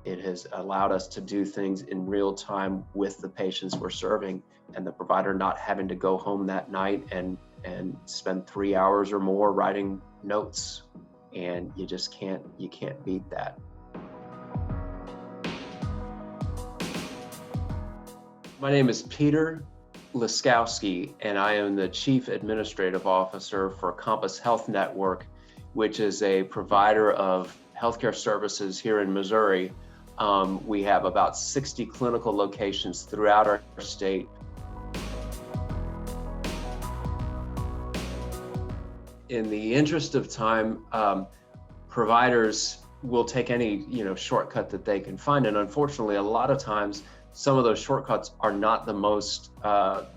It has allowed us to do things in real time with the patients we're serving, and the provider not having to go home that night and spend 3 hours or more writing notes. And you just can't beat that. My name is Peter Lyskowski, and I am the Chief Administrative Officer for Compass Health Network, which is a provider of healthcare services here in Missouri. We have about 60 clinical locations throughout our state. In the interest of time, providers will take any shortcut that they can find, and unfortunately, a lot of times, some of those shortcuts are not the most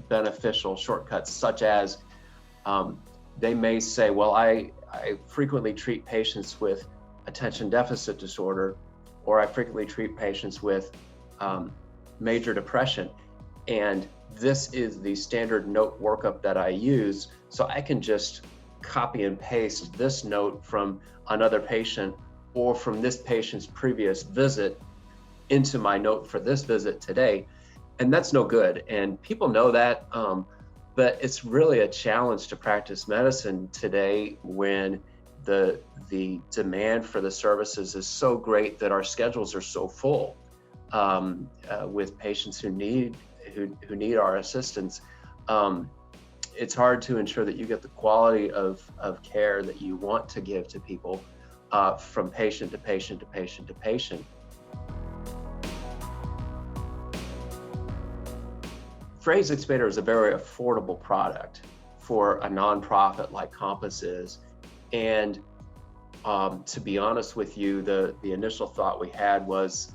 beneficial shortcuts, such as they may say, well, I frequently treat patients with attention deficit disorder, or I frequently treat patients with major depression. And this is the standard note workup that I use. So I can just copy and paste this note from another patient or from this patient's previous visit into my note for this visit today. And that's no good. And people know that, but it's really a challenge to practice medicine today when the demand for the services is so great that our schedules are so full with patients who need our assistance. It's hard to ensure that you get the quality of care that you want to give to people from patient to patient to patient to patient. PhraseExpander is a very affordable product for a nonprofit like Compass is. And to be honest with you, the initial thought we had was,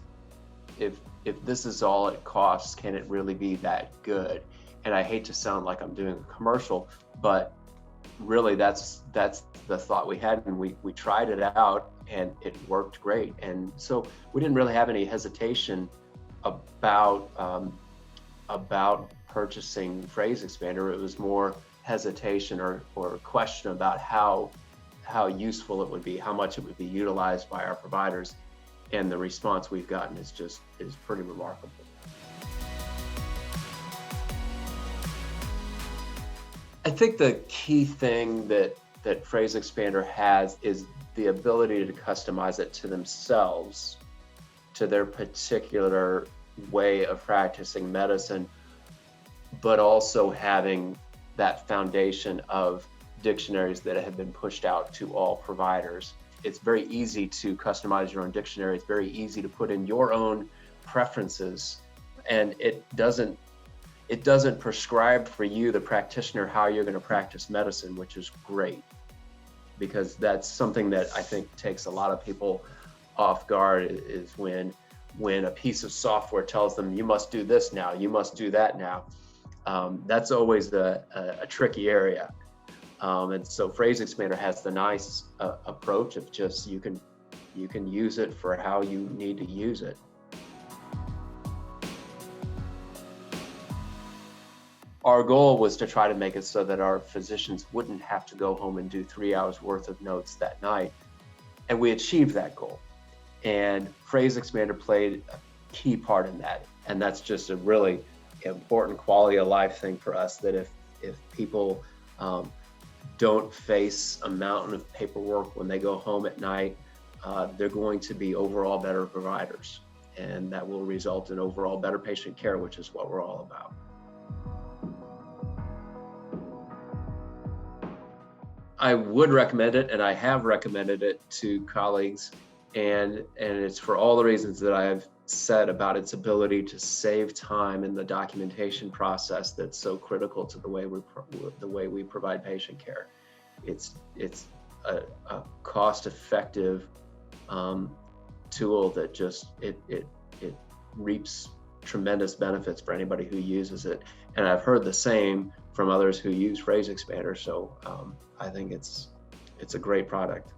if this is all it costs, can it really be that good? And I hate to sound like I'm doing a commercial, but really that's the thought we had, and we tried it out and it worked great. And so we didn't really have any hesitation about purchasing PhraseExpander. It was more hesitation or question about how useful it would be, how much it would be utilized by our providers. And the response we've gotten is pretty remarkable. I think the key thing that PhraseExpander has is the ability to customize it to themselves, to their particular way of practicing medicine, but also having that foundation of dictionaries that have been pushed out to all providers. It's very easy to customize your own dictionary. It's very easy to put in your own preferences, and it doesn't prescribe for you, the practitioner, how you're going to practice medicine, which is great, because that's something that I think takes a lot of people off guard, is when a piece of software tells them, you must do this now, you must do that now. That's always a tricky area. And so PhraseExpander has the nice approach of just you can use it for how you need to use it. Our goal was to try to make it so that our physicians wouldn't have to go home and do 3 hours worth of notes that night. And we achieved that goal. And PhraseExpander played a key part in that. And that's just a really important quality of life thing for us, that if people don't face a mountain of paperwork when they go home at night, they're going to be overall better providers. And that will result in overall better patient care, which is what we're all about. I would recommend it, and I have recommended it to colleagues, and it's for all the reasons that I've said about its ability to save time in the documentation process that's so critical to the way we provide patient care. It's a cost-effective tool that just it reaps tremendous benefits for anybody who uses it, and I've heard the same from others who use PhraseExpander. So I think it's a great product.